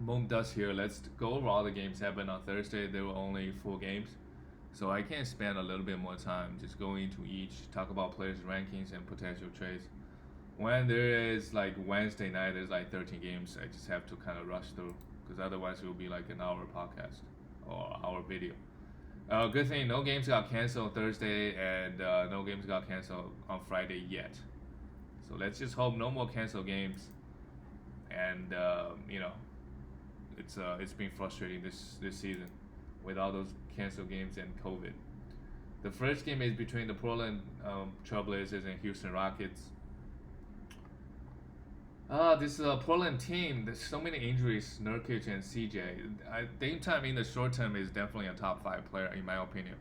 Moon Dust here. Let's go over all the games happened on Thursday. There were only 4 games, so I can spend a little bit more time just going into each, talk about players' rankings and potential trades. When there is like Wednesday night, there's like 13 games. I just have to kind of rush through because otherwise it will be like an hour podcast or hour video. Good thing no games got canceled Thursday and no games got canceled on Friday yet. So let's just hope no more canceled games. And it's been frustrating this season with all those canceled games and COVID. The first game is between the Portland Trailblazers and Houston Rockets. This Portland team, there's so many injuries, Nurkic and CJ. Dame time in the short term is definitely a top 5 player in my opinion.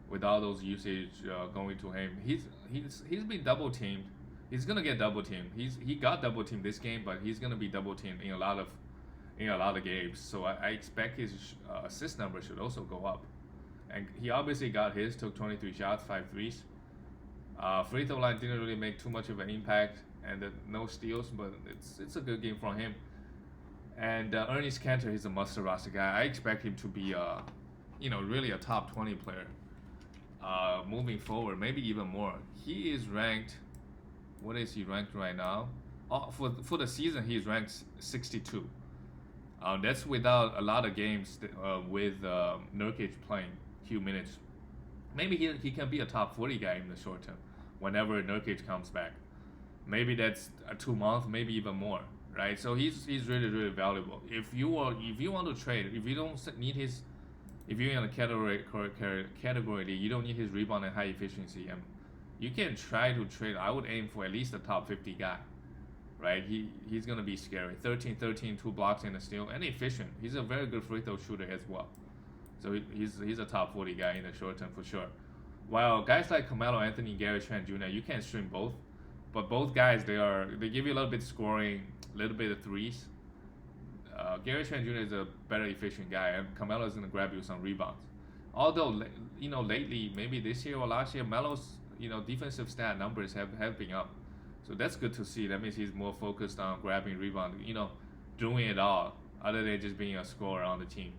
With all those usage going to him, he's been double teamed. He's gonna get double teamed. He got double teamed this game, but he's gonna be double teamed in a lot of games. So I expect his assist number should also go up. And he obviously got his, took 23 shots, 5 threes. Free throw line didn't really make too much of an impact, and no steals, but it's a good game from him. And Ernest Cantor, he's a must roster guy. I expect him to be really a top 20 player moving forward, maybe even more. He is ranked. What is he ranked right now? For the season, he's ranked 62. That's without a lot of games with Nurkic playing few minutes. Maybe he can be a top 40 guy in the short term whenever Nurkic comes back. Maybe that's a 2 month, maybe even more, right? So he's really valuable. If you want to trade, if you don't need his, if you're in a category, you don't need his rebound and high efficiency, and you can try to trade. I would aim for at least a top 50 guy, right? He's gonna be scary. 13, 2 blocks and a steal, and efficient. He's a very good free throw shooter as well. So he's a top 40 guy in the short term for sure. While guys like Carmelo Anthony, Gary Trent Jr., you can stream both, but both guys they give you a little bit of scoring, a little bit of threes. Gary Trent Jr. is a better efficient guy, and Carmelo is gonna grab you some rebounds. Although lately, maybe this year or last year, Melo's defensive stat numbers have been up, so that's good to see. That means he's more focused on grabbing rebound, doing it all other than just being a scorer on the team.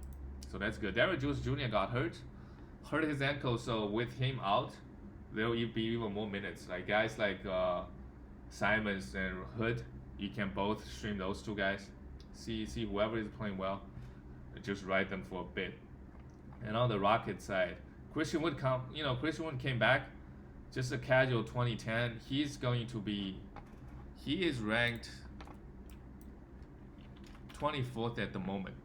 So that's good. Derrick Jones Jr. got hurt his ankle, so with him out, there will be even more minutes. Like guys like Simons and Hood, you can both stream those two guys. See whoever is playing well, just ride them for a bit. And on the Rocket side, Christian Wood came back, just a casual 2010. He is ranked 24th at the moment.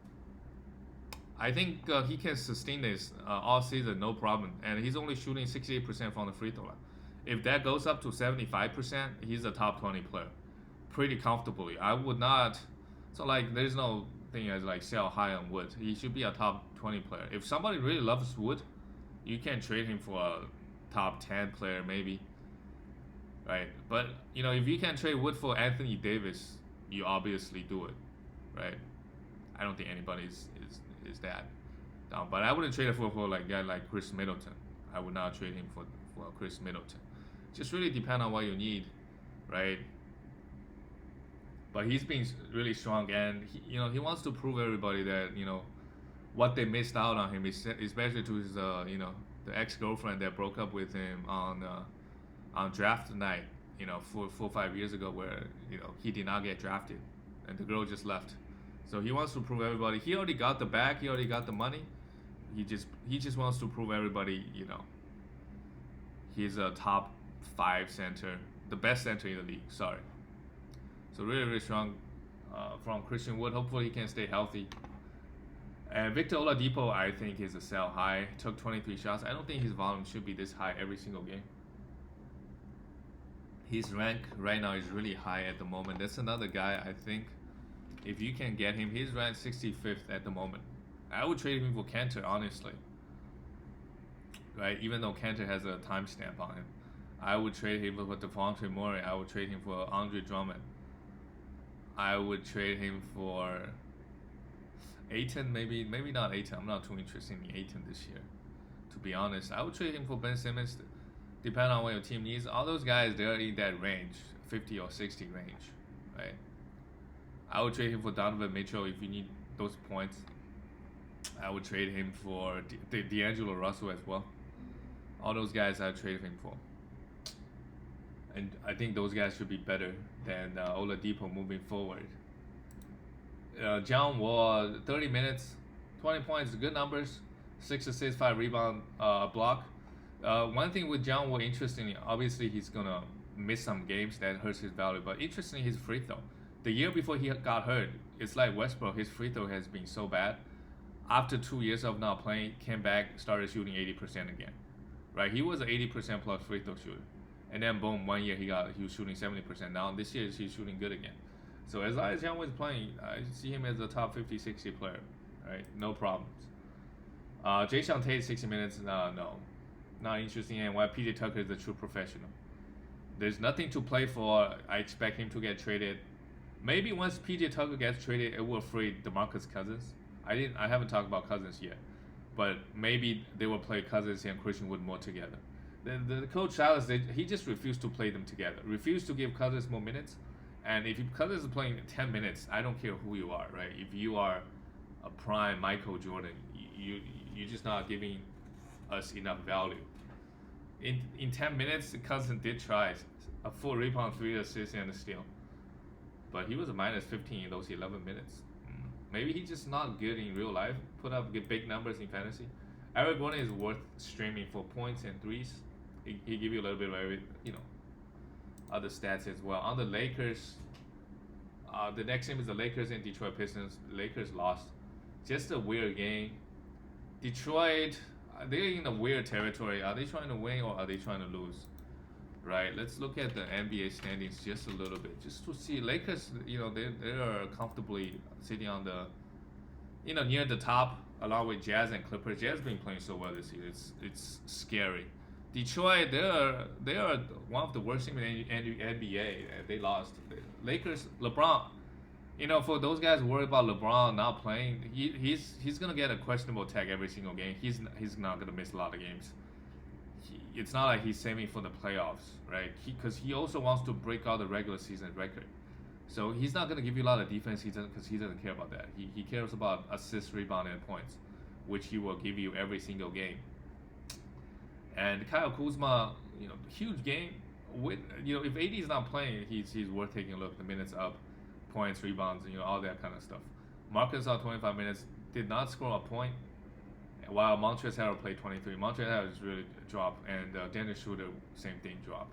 I think he can sustain this all season, no problem. And he's only shooting 68% from the free throw line. If that goes up to 75%, he's a top 20 player, pretty comfortably. I would not. So there's no thing as sell high on Wood. He should be a top 20 player. If somebody really loves Wood, you can trade him for a top 10 player maybe, right? But if you can trade Wood for Anthony Davis, you obviously do it, right? I don't think anybody is that down. But I wouldn't trade it for a guy like Chris Middleton. I would not trade him for Chris Middleton. Just really depend on what you need, right? But he's been really strong, and he wants to prove everybody that what they missed out on him, especially to his the ex-girlfriend that broke up with him on draft night, 4 or 5 years ago, where he did not get drafted, and the girl just left. So he wants to prove everybody. He already got the bag. He already got the money. He just wants to prove everybody, he's a top 5 center, the best center in the league. Sorry. So really strong from Christian Wood. Hopefully he can stay healthy. And Victor Oladipo, I think, is a sell high. Took 23 shots. I don't think his volume should be this high every single game. His rank right now is really high at the moment. That's another guy, I think, if you can get him, he's ranked 65th at the moment. I would trade him for Cantor, honestly. Right? Even though Cantor has a timestamp on him. I would trade him for Devontae Murray. I would trade him for Andre Drummond. I would trade him for Ayton, maybe not Ayton. I'm not too interested in Ayton this year, to be honest. I would trade him for Ben Simmons, depending on what your team needs. All those guys, they're in that range, 50 or 60 range, right? I would trade him for Donovan Mitchell if you need those points. I would trade him for D'Angelo Russell as well. All those guys I traded him for. And I think those guys should be better than Oladipo moving forward. John Wall, 30 minutes, 20 points, good numbers, 6 assists, 5 rebound, block. One thing with John Wall, interestingly, obviously he's gonna miss some games that hurts his value, but interestingly, his free throw. The year before he got hurt, it's like Westbrook, his free throw has been so bad. After 2 years of not playing, came back, started shooting 80% again. Right? He was an 80% plus free throw shooter. And then boom, 1 year he was shooting 70%. Now this year he's shooting good again. So as long as John Wall is playing, I see him as a top 50, 60 player. Right? No problems. Jason Tate, 60 minutes, no. Not interesting. And why PJ Tucker is a true professional. There's nothing to play for. I expect him to get traded. Maybe once PJ Tucker gets traded, it will free DeMarcus Cousins. I haven't talked about Cousins yet, but maybe they will play Cousins and Christian Wood more together. The coach Silas, he just refused to play them together. Refused to give Cousins more minutes, and if Cousins is playing 10 minutes, I don't care who you are, right? If you are a prime Michael Jordan, you're just not giving us enough value. In 10 minutes, Cousins did try a full rebound, 3 assists, and a steal, but he was a minus 15 in those 11 minutes. Maybe he's just not good in real life. Put up big numbers in fantasy. Eric Gordon is worth streaming for points and threes. He give you a little bit of every, other stats as well. On the Lakers, the next game is the Lakers and Detroit Pistons. Lakers lost. Just a weird game. Detroit, they're in a weird territory. Are they trying to win or are they trying to lose? Right. Let's look at the NBA standings just a little bit, just to see Lakers. They are comfortably sitting on the, near the top, along with Jazz and Clippers. Jazz been playing so well this year. It's scary. Detroit, they are one of the worst teams in the NBA. They lost. Lakers, LeBron. For those guys worried about LeBron not playing, he's gonna get a questionable tag every single game. He's not gonna miss a lot of games. It's not like he's saving for the playoffs, right? Because he also wants to break out the regular season record. So he's not gonna give you a lot of defense. Because he doesn't care about that. He cares about assists, rebound, and points, which he will give you every single game. And Kyle Kuzma, huge game. If AD is not playing, he's worth taking a look. The minutes up, points, rebounds, all that kind of stuff. Marcus saw 25 minutes, did not score a point, while Montrezl Harrell played 23. Montrezl Harrell is really dropped, and Dennis Schroeder, same thing, dropped.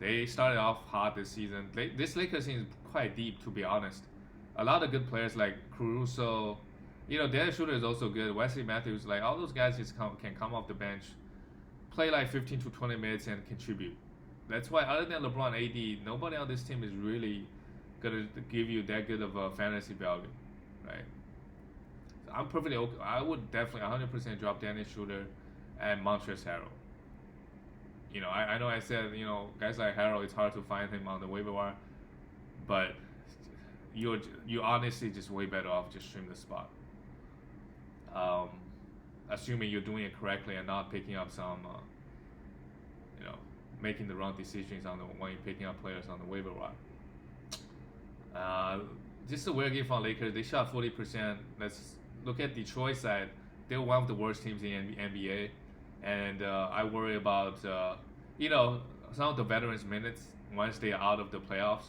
They started off hot this season. This Lakers team is quite deep, to be honest. A lot of good players like Caruso. Dennis Schroeder is also good. Wesley Matthews, all those guys can come off the bench, play 15 to 20 minutes and contribute. That's why, other than LeBron, AD, nobody on this team is really gonna give you that good of a fantasy value, right? I'm perfectly okay. I would definitely 100% drop Dennis Schroeder and Montrezl Harrell. I know I said, guys like Harrell, it's hard to find him on the waiver wire, but you're honestly just way better off just stream the spot. Assuming you're doing it correctly and not picking up some, making the wrong decisions when you're picking up players on the waiver wire. Just a weird game from Lakers. They shot 40%. Let's look at Detroit side. They're one of the worst teams in the NBA, and I worry about some of the veterans' minutes once they are out of the playoffs.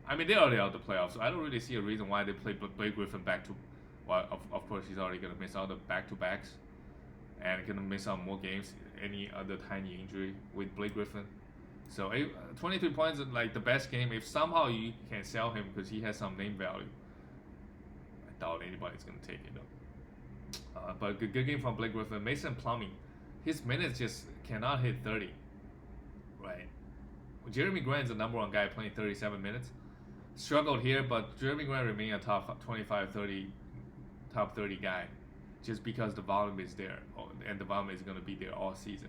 I mean, they're already out of the playoffs, so I don't really see a reason why they play Blake Griffin back to. Well, of course, he's already gonna miss out the back-to-backs, and gonna miss out more games. Any other tiny injury with Blake Griffin. So 23 points is the best game. If somehow you can sell him because he has some name value, I doubt anybody's gonna take it though. But good game from Blake Griffin. Mason Plumlee, his minutes just cannot hit 30. Right. Jeremy Grant's the number one guy playing 37 minutes. Struggled here, but Jeremy Grant remained a top 25, 30, top 30 guy, just because the volume is there, and the volume is going to be there all season.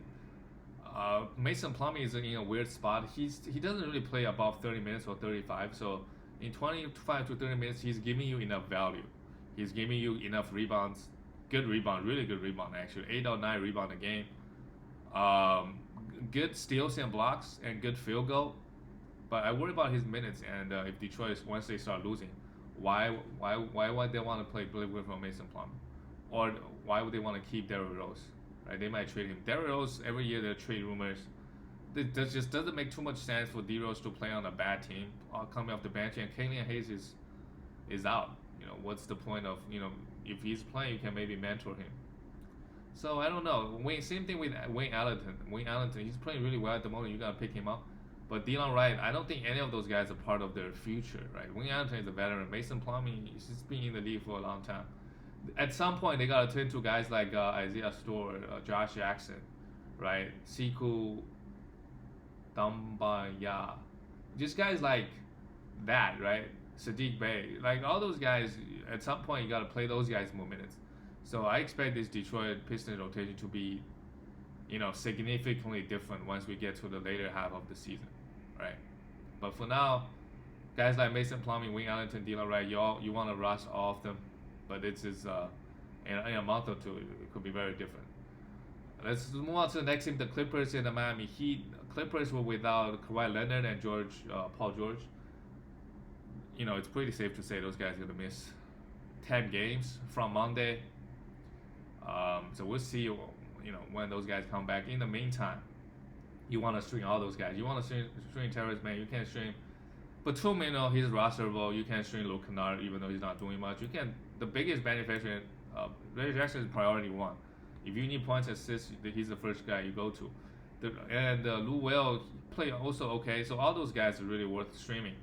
Mason Plumlee is in a weird spot. He doesn't really play above 30 minutes or 35, so in 25 to 30 minutes, he's giving you enough value. He's giving you enough rebounds, good rebound, really good rebound actually, 8 or 9 rebound a game. Good steals and blocks and good field goal, but I worry about his minutes and if Detroit, once they start losing, Why would they want to play Blake Griffin or Mason Plumlee, or why would they want to keep Derrick Rose? Right, they might trade him. Derrick Rose, every year there are trade rumors. It just doesn't make too much sense for D Rose to play on a bad team, coming off the bench, and Killian Hayes is out. What's the point of if he's playing, you can maybe mentor him. So I don't know. Same thing with Wayne Ellington. Wayne Ellington, he's playing really well at the moment. You gotta pick him up. But Delon Wright, I don't think any of those guys are part of their future, right? Wayne Ellington is a veteran. Mason Plumlee, he's just been in the league for a long time. At some point, they gotta turn to guys like Isaiah Stewart, Josh Jackson, right? Siku Dambaya, just guys like that, right? Sadiq Bey, like all those guys. At some point, you gotta play those guys more minutes. So I expect this Detroit Pistons rotation to be, significantly different once we get to the later half of the season, right? But for now, guys like Mason Plumlee, Wayne Ellington, Delon Wright, you want to rush all of them, but it's just in a month or two it could be very different. Let's move on to the next team, the Clippers and the Miami Heat. Clippers were without Kawhi Leonard and Paul George. It's pretty safe to say those guys are gonna miss 10 games from Monday. So we'll see, when those guys come back. In the meantime, you want to string all those guys. You want to string Terrence Mann. You can't string Batum. He's rosterable. You can't string Luke Kennard, even though he's not doing much. You can. The biggest beneficiary, Reggie Jackson is priority one. If you need points, assists, he's the first guy you go to. Lou Will play also okay. So all those guys are really worth streaming.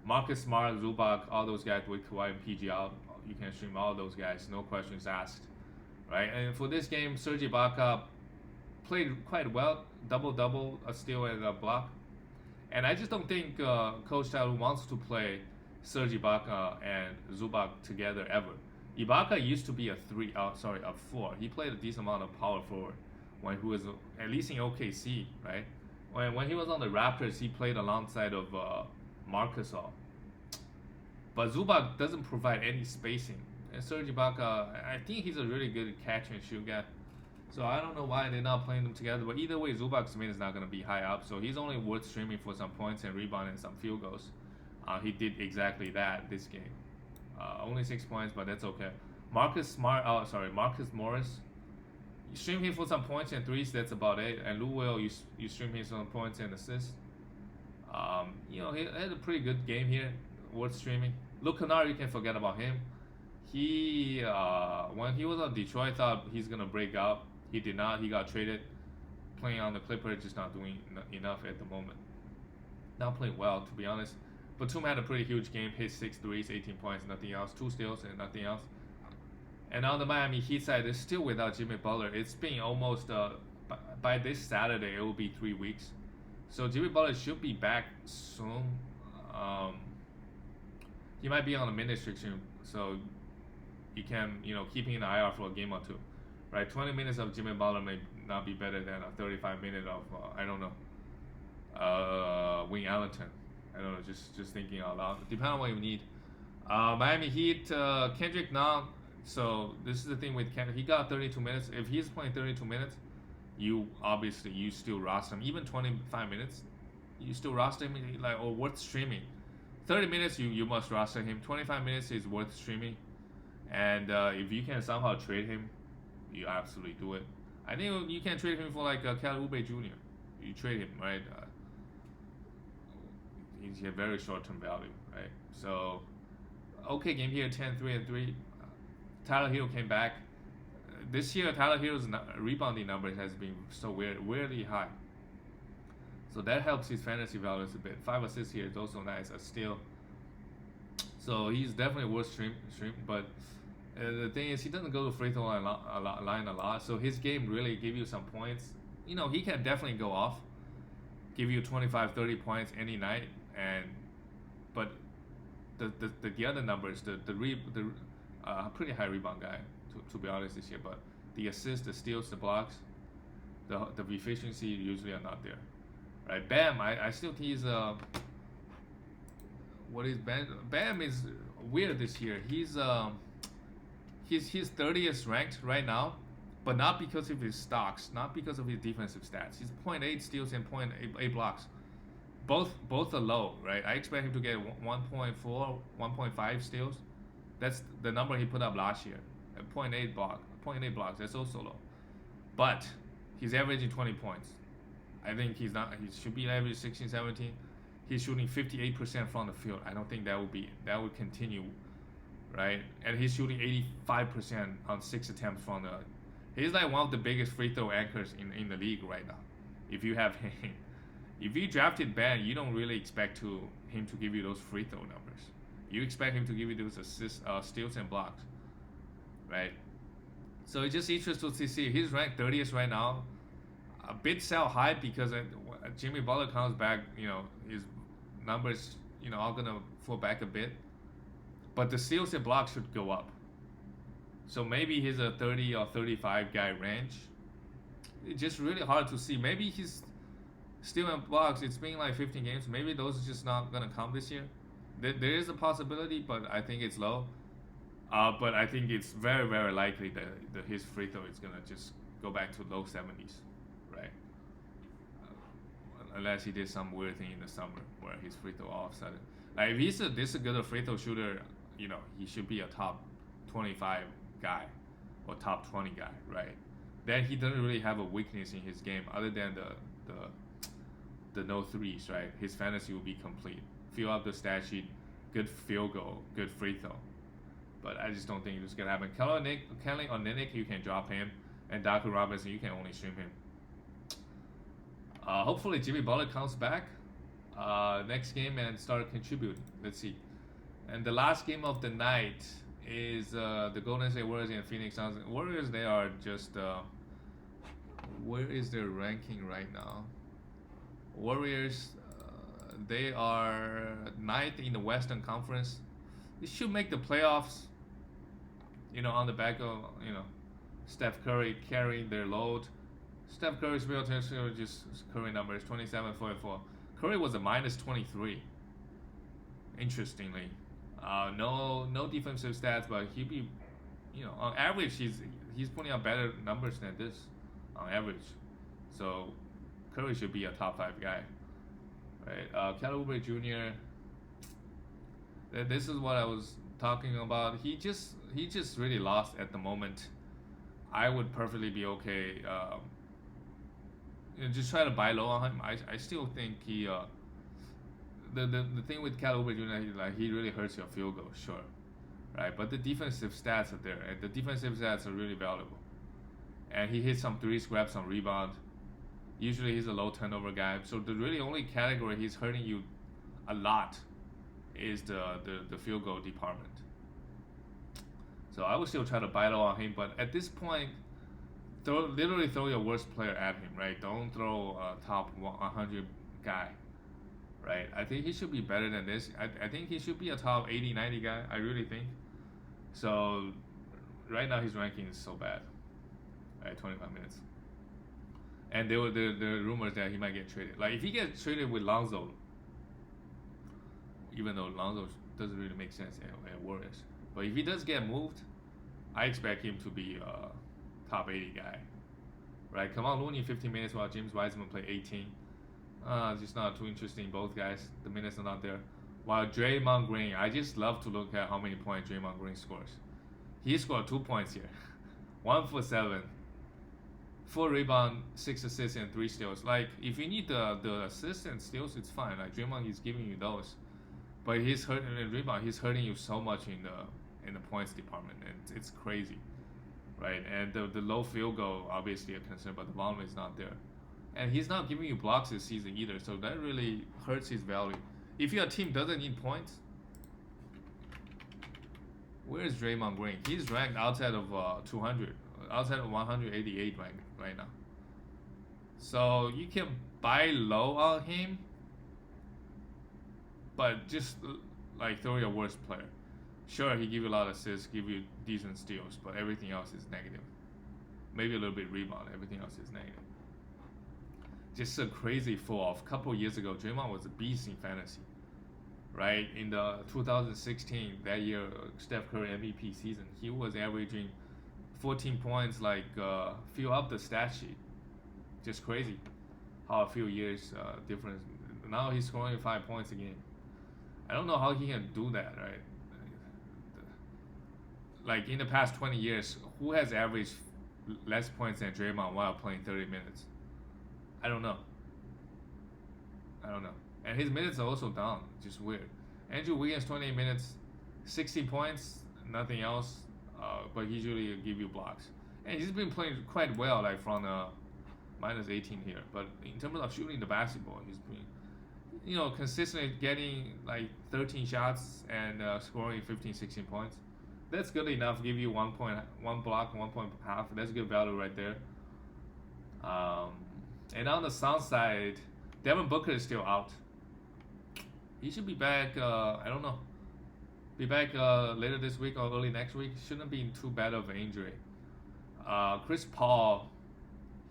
Marcus Smart, Zubac, all those guys with Kawhi and PG out, you can stream all those guys. No questions asked. Right, and for this game, Serge Ibaka played quite well, double, a steal and a block. And I just don't think Coach Tyler wants to play Serge Ibaka and Zubac together ever. Ibaka used to be a 4. He played a decent amount of power forward when he was at least in OKC, right? When he was on the Raptors, he played alongside of Marcus Gasol. But Zubac doesn't provide any spacing. And Serge Ibaka, I think he's a really good catch and shoot guy. So I don't know why they're not playing them together. But either way, Zubac's minute is not going to be high up. So he's only worth streaming for some points and rebound and some field goals. He did exactly that this game. Only 6 points, but that's okay. Marcus Morris. You stream him for some points and threes, that's about it. And Lou Will, you stream him for some points and assists. He had a pretty good game here, worth streaming. Luke Kennard, you can forget about him. He when he was on Detroit, I thought he's gonna break out. He did not. He got traded. Playing on the Clippers, just not doing enough at the moment. Not playing well, to be honest. Batum had a pretty huge game. Hit 6 threes, 18 points, nothing else. 2 steals and nothing else. And on the Miami Heat side, they're still without Jimmy Butler. It's been almost by this Saturday, it will be 3 weeks. So Jimmy Butler should be back soon. He might be on a minute restriction, so you can, keeping an eye out for a game or two, right? 20 minutes of Jimmy Butler may not be better than a 35 minute of Wayne Ellington. I don't know, just thinking out loud. Depending on what you need. Miami Heat, Kendrick Nunn. So this is the thing with Kendrick. He got 32 minutes. If he's playing 32 minutes, you still roster him. Even 25 minutes, you still roster him, or worth streaming. 30 minutes, you must roster him. 25 minutes is worth streaming. And if you can somehow trade him, you absolutely do it. I think you can trade him for like Kelly Oubre Jr. You trade him, right? He's a very short-term value, right? So, okay game here, 10-3-3. Tyler Hero came back. This year, Tyler Hero's rebounding number has been so weirdly high. So that helps his fantasy values a bit. 5 assists here is also nice, a steal. So he's definitely worth stream. But the thing is, he doesn't go to free throw line a lot. So his game really give you some points. He can definitely go off, give you 25, 30 points any night. But the other numbers, the pretty high rebound guy to be honest this year. But the assists, the steals, the blocks, the efficiency usually are not there. Right, Bam. I still think he's what is Bam? Bam is weird this year. He's 30th ranked right now, but not because of his stocks, not because of his defensive stats. He's 0.8 steals and 0.8 blocks. both are low, right? I expect him to get 1.4, 1.5 steals. That's the number he put up last year. At point 0.8 blocks. That's also low. But he's averaging 20 points. I think he's not. He should be averaging 16, 17. He's shooting 58% from the field. I don't think that would continue, right? And he's shooting 85% on 6 attempts from the. He's like one of the biggest free throw anchors in the league right now. If you have him, if you drafted Ben, you don't really expect him to give you those free throw numbers. You expect him to give you those assists, steals, and blocks, right? So it's just interesting to see. He's ranked 30th right now. A bit sell high because Jimmy Butler comes back. His numbers, are gonna fall back a bit. But the steals and blocks should go up. So maybe he's a 30 or 35 guy range. It's just really hard to see. Maybe he's steal and blocks. It's been like 15 games. Maybe those are just not gonna come this year. There is a possibility, but I think it's low. But I think it's very, very likely that his free throw is gonna just go back to low 70s, right? Unless he did some weird thing in the summer where his free throw all of a sudden. Like if he's this good a free throw shooter, he should be a top 25 guy or top 20 guy, right? Then he doesn't really have a weakness in his game other than the no threes, right? His fantasy will be complete. Fill up the stat sheet, good field goal, good free throw. But I just don't think it's gonna happen. Kelly Olynyk, you can drop him, and Duncan Robinson, you can only stream him. Hopefully Jimmy Butler comes back next game and start contributing. Let's see. And the last game of the night is the Golden State Warriors and Phoenix Suns. Warriors, they are just where is their ranking right now? Warriors, they are 9th in the Western Conference. They should make the playoffs. On the back of Steph Curry carrying their load. Steph Curry's real just Curry numbers 27, 44. Curry was a minus 23. Interestingly, no defensive stats, but he'd be, on average he's putting up better numbers than this, on average. So Curry should be a top 5 guy, right? Kelly Oubre Jr. This is what I was talking about. He just really lost at the moment. I would perfectly be okay. Just try to buy low on him. I still think he. The thing with Kelly Oubre Jr. He really hurts your field goal, sure, right? But the defensive stats are there, and the defensive stats are really valuable. And he hits some threes, grabs some rebound. Usually he's a low turnover guy. So the really only category he's hurting you a lot is the field goal department. So I would still try to buy low on him, but at this point, literally throw your worst player at him, right? Don't throw a top 100 guy, right? I think he should be better than this. I think he should be a top 80, 90 guy. I really think. So right now his ranking is so bad. Right, 25 minutes. And there were the rumors that he might get traded. Like if he gets traded with Lonzo, even though Lonzo doesn't really make sense at Warriors, but if he does get moved, I expect him to be a top 80 guy. Right? Come on, Looney 15 minutes while James Wiseman play 18. Just not too interesting. Both guys, the minutes are not there. While Draymond Green, I just love to look at how many points Draymond Green scores. He scored 2 points here, 1 for 7. 4 rebound, 6 assists, and 3 steals. Like if you need the assists and steals, it's fine. Like Draymond is giving you those, but he's hurting in rebound. He's hurting you so much in the points department, and it's crazy, right? And the low field goal obviously a concern, but the volume is not there, and he's not giving you blocks this season either. So that really hurts his value. If your team doesn't need points, where is Draymond Green? He's ranked outside of 200. Outside of 188 right now. So you can buy low on him, but just like throw your worst player. Sure, he give you a lot of assists, give you decent steals, but everything else is negative. Maybe a little bit rebound, everything else is negative. Just a crazy fall off. A couple years ago, Draymond was a beast in fantasy, right? In the 2016, that year, Steph Curry MVP season, he was averaging 14 points, fill up the stat sheet. Just crazy how a few years difference Now he's scoring 5 points a game. I don't know how he can do that, right? Like in the past 20 years, who has averaged less points than Draymond while playing 30 minutes? I don't know. I don't know. And his minutes are also down, just weird. Andrew Wiggins 28 minutes, 16 points, nothing else, but he usually give you blocks. And he's been playing quite well, like from minus 18 here. But in terms of shooting the basketball, he's been, consistently getting like 13 shots and scoring 15, 16 points. That's good enough. Give you 1 block, 1.5. That's good value right there. And on the Suns side, Devin Booker is still out. He should be back. I don't know. Be back later this week or early next week. Shouldn't be in too bad of an injury. Chris Paul,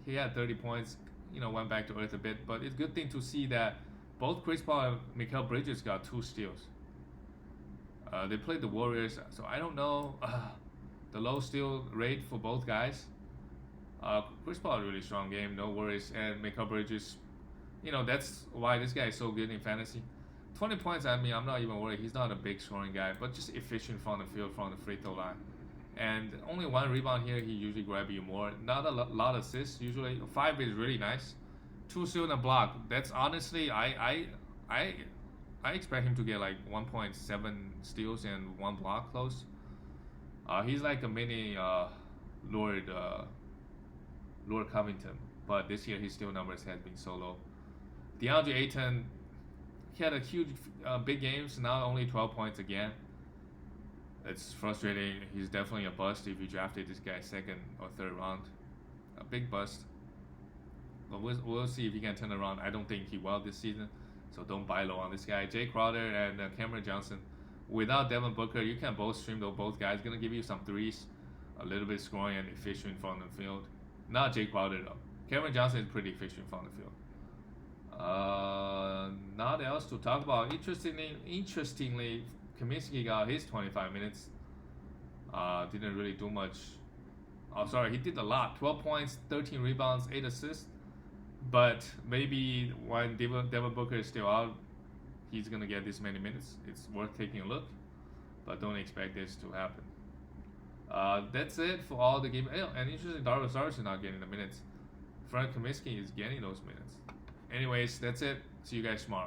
he had 30 points. Went back to earth a bit, but it's a good thing to see that both Chris Paul and Mikal Bridges got 2 steals. They played the Warriors, so I don't know the low steal rate for both guys. Chris Paul really strong game, no worries, and Mikal Bridges, that's why this guy is so good in fantasy. 20 points, I mean, I'm not even worried. He's not a big scoring guy, but just efficient from the field, from the free throw line. And only 1 rebound here, he usually grab you more. Not a lot of assists, usually 5 is really nice. 2 steals and a block. That's honestly, I expect him to get like 1.7 steals and 1 block close. He's like a mini Lord Covington, but this year his steal numbers has been so low. DeAndre Ayton, he had a huge big games, now only 12 points again. It's frustrating. He's definitely a bust if you drafted this guy 2nd or 3rd round. A big bust. But we'll see if he can turn around. I don't think he will this season, so don't buy low on this guy. Jay Crowder and Cameron Johnson. Without Devin Booker, you can both stream both guys. Gonna give you some threes, a little bit scoring and efficient from the field. Not Jay Crowder though. Cameron Johnson is pretty efficient from the field. Not else to talk about. Interestingly, Kaminsky got his 25 minutes. Didn't really do much. Oh, sorry, he did a lot. 12 points, 13 rebounds, 8 assists. But maybe when Devin Booker is still out, he's gonna get this many minutes. It's worth taking a look, but don't expect this to happen. That's it for all the game. And interesting, Dario Saric is not getting the minutes. Frank Kaminsky is getting those minutes. Anyways, that's it. See you guys tomorrow.